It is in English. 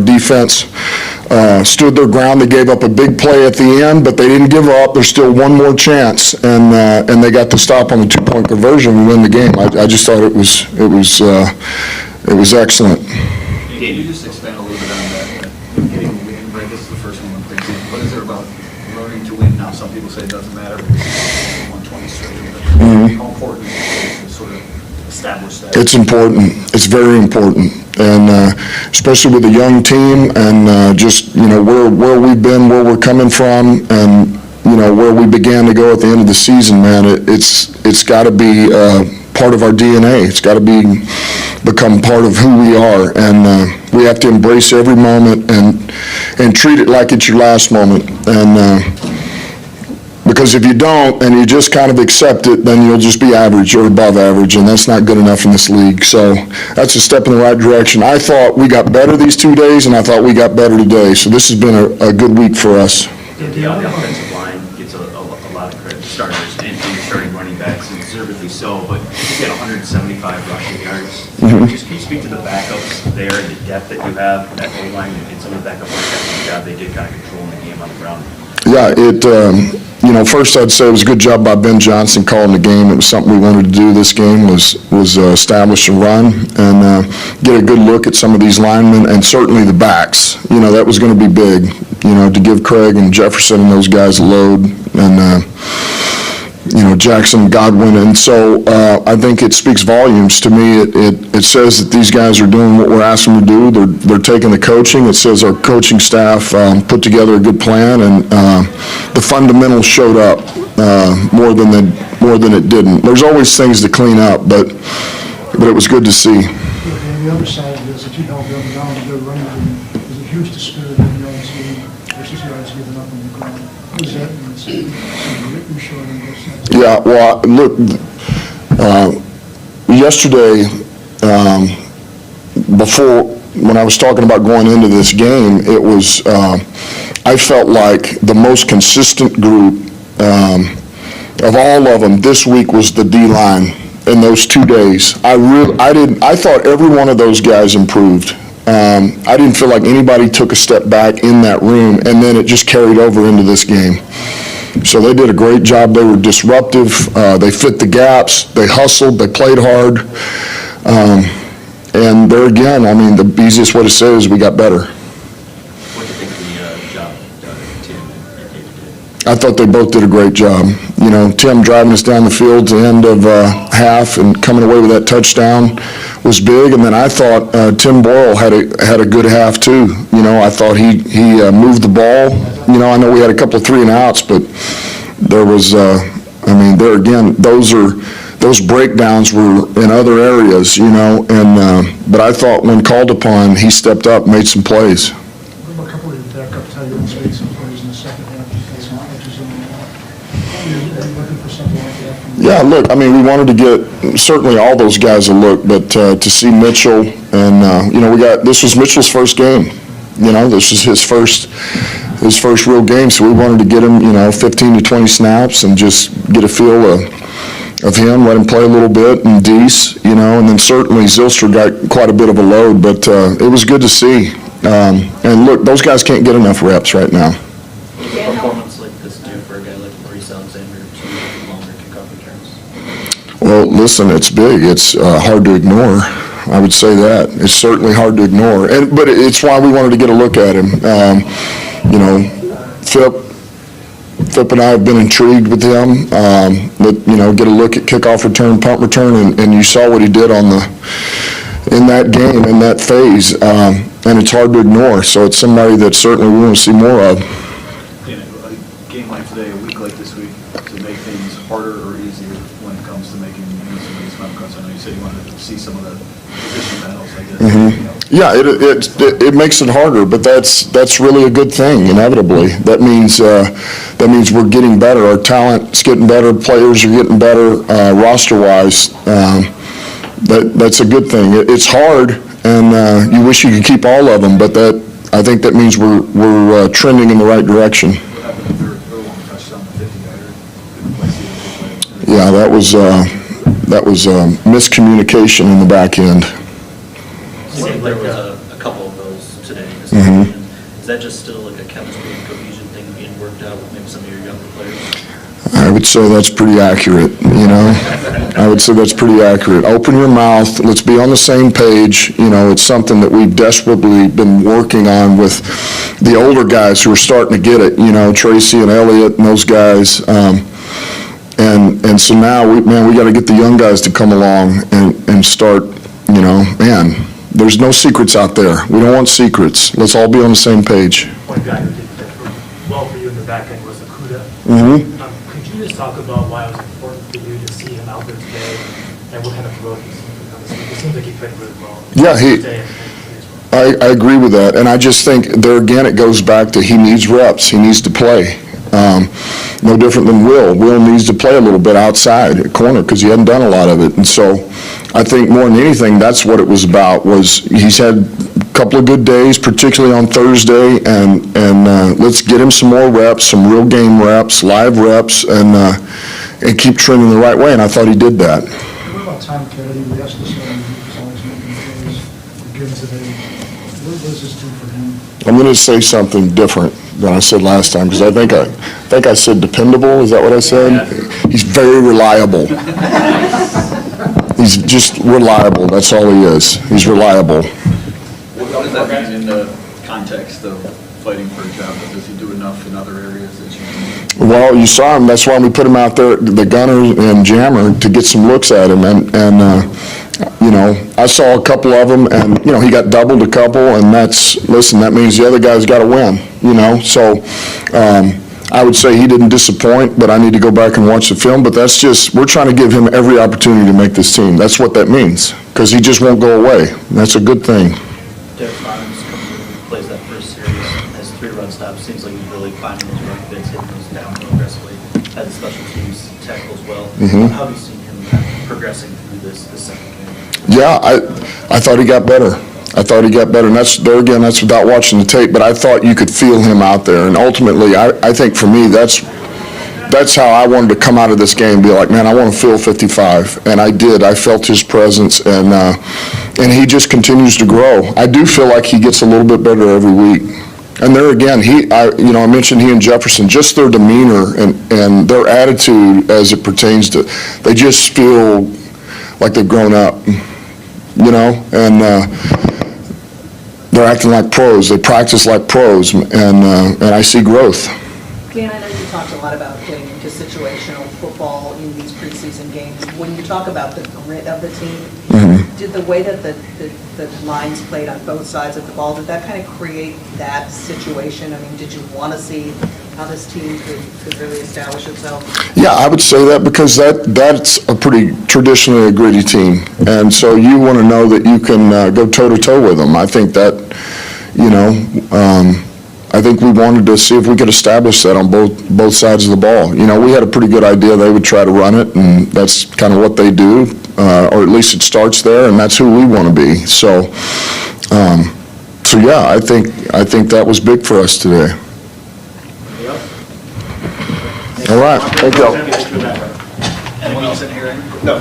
defense stood their ground. They gave up a big play at the end, but they didn't give up. There's still one more chance, and they got the stop on the 2-point conversion and win the game. I just thought it was excellent. Can you just expand a little bit on that? Getting the win, right? This is the first one in preseason. What is it about learning to win now? Some people say it doesn't matter because it's 120 straight. How important is it to sort of establish that? It's important. It's very important, and especially with a young team, and just where we've been, where we're coming from, and where we began to go at the end of the season. Man, it's got to be part of our DNA. It's got to become part of who we are, and we have to embrace every moment and treat it like it's your last moment. And because if you don't and you just kind of accept it, then you'll just be average or above average, and that's not good enough in this league. So that's a step in the right direction. I thought we got better these 2 days, and I thought we got better today. So this has been a good week for us. The offensive line gets a lot of credit to starters and starting running backs, and deservedly so, but you got 175 rushing yards. Can you speak to the backups there and the depth that you have at O-line and some of the backup linebackers' job they did kind of controlling the game on the ground? Yeah, first I'd say it was a good job by Ben Johnson calling the game. It was something we wanted to do this game, was establish a run and get a good look at some of these linemen, and certainly the backs. That was going to be big, to give Craig and Jefferson and those guys a load, and Jackson, Godwin. And so I think it speaks volumes to me. It says that these guys are doing what we're asking them to do. They're taking the coaching. It says our coaching staff put together a good plan, and the fundamentals showed up more than it didn't. There's always things to clean up, but it was good to see. And the other side of this, that you held them down and good running game, is a huge disparity in yards given versus yards given up on the ground. What does that mean? You showed them both sides. Yeah, well, look, yesterday, before, when I was talking about going into this game, it was, I felt like the most consistent group of all of them this week was the D-line in those 2 days. I thought every one of those guys improved. I didn't feel like anybody took a step back in that room, and then it just carried over into this game. So they did a great job. They were disruptive. They fit the gaps. They hustled. They played hard. And there again, the easiest way to say it is we got better. What do you think of the job Tim and David did? I thought they both did a great job. Tim driving us down the field to the end of half and coming away with that touchdown was big. And then I thought Tim Boyle had a good half too. I thought he moved the ball. I know we had a couple of 3-and-outs, but there was, there again, those breakdowns were in other areas, but I thought when called upon, he stepped up, made some plays. What about a couple of your backup tight ends made some plays in the second half because of pitches in the line? Are you looking for something like that? Yeah, look, we wanted to get certainly all those guys a look, but to see Mitchell and, this was Mitchell's first game. This was his first real game, so we wanted to get him, 15 to 20 snaps and just get a feel of him, let him play a little bit, and Deese, and then certainly Zylstra got quite a bit of a load, but it was good to see. And look, those guys can't get enough reps right now. Performance like this do for a guy like preseason or longer kickoff returns? Well, listen, it's big. It's hard to ignore. I would say that. It's certainly hard to ignore. But it's why we wanted to get a look at him. Phip and I have been intrigued with him. Get a look at kickoff return, punt return, and you saw what he did in that game, in that phase. And it's hard to ignore. So it's somebody that certainly we want to see more of. A game like today, a week like this week, to make things harder or easier when it comes to making some of these final cuts? I know you said you wanted to see some of the position battles, I guess. Yeah, it makes it harder, but that's really a good thing. Inevitably, that means we're getting better. Our talent's getting better. Players are getting better roster-wise. That's a good thing. It's hard, and you wish you could keep all of them, but I think that means we're trending in the right direction. What happened to their long touchdown, the 50-yarder? Yeah, that was miscommunication in the back end. Seemed like a couple of those today, And is that just still like a chemistry and cohesion thing being worked out with maybe some of your younger players? I would say that's pretty accurate, you know? I would say that's pretty accurate. Open your mouth, let's be on the same page. You know, it's something that we've desperately been working on with the older guys who are starting to get it, you know, Tracy and Elliott and those guys. And so now, we got to get the young guys to come along and start, you know, man, there's no secrets out there. We don't want secrets. Let's all be on the same page. One guy who did fit well for you in the back end was Akuda. Could you just talk about why it was important for you to see him out there today and what kind of growth he's seen from this week? It seems like he played really well. Yeah, Today and today as well. I agree with that, and I just think there again it goes back to he needs reps, he needs to play. No different than Will. Will needs to play a little bit outside at corner because he hadn't done a lot of it, and so I think more than anything that's what it was about. Was he's had a couple of good days, particularly on Thursday, and let's get him some more reps, some real game reps, live reps, and keep trending the right way. And I thought he did that. What about Tom Kennedy? We asked this one, he's always making plays. Again today, what does this do for him? I'm going to say something different than I said last time, because I think I said dependable. Is that what I said? He's very reliable. He's just reliable. That's all he is. He's reliable. What does that mean in the context of fighting for a job? Does he do enough in other areas that you can? Well, you saw him. That's why we put him out there, the gunner and jammer, to get some looks at him. And you know, I saw a couple of them, and, you know, he got doubled a couple, and that means the other guy's got to win, you know? So I would say he didn't disappoint, but I need to go back and watch the film. But that's just, we're trying to give him every opportunity to make this team. That's what that means, because he just won't go away. That's a good thing. Derek Barnes comes in and plays that first series, has 3 run stops, seems like he's really finding those run fits, hitting those down aggressively, has the special teams tackle as well. How have you seen him progressing through this second game? Yeah, I thought he got better. And that's without watching the tape, but I thought you could feel him out there. And ultimately, I think for me, that's how I wanted to come out of this game and be like, man, I want to feel 55. And I did. I felt his presence, and he just continues to grow. I do feel like he gets a little bit better every week. And there again, I mentioned he and Jefferson, just their demeanor and their attitude as it pertains to, they just feel like they've grown up, you know, and they're acting like pros. They practice like pros, and I see growth. Dan, I know you talked a lot about getting into situational football in these preseason games. When you talk about the grit of the team, did the way that the lines played on both sides of the ball, did that kind of create that situation? I mean, did you want to see how this team could really establish itself? Yeah, I would say that because that's a pretty traditionally a gritty team. And so you want to know that you can go toe-to-toe with them. I think that, you know, I think we wanted to see if we could establish that on both sides of the ball. You know, we had a pretty good idea they would try to run it, and that's kind of what they do, or at least it starts there, and that's who we want to be. So yeah, I think that was big for us today. All right, thank you. Anyone else in here? No.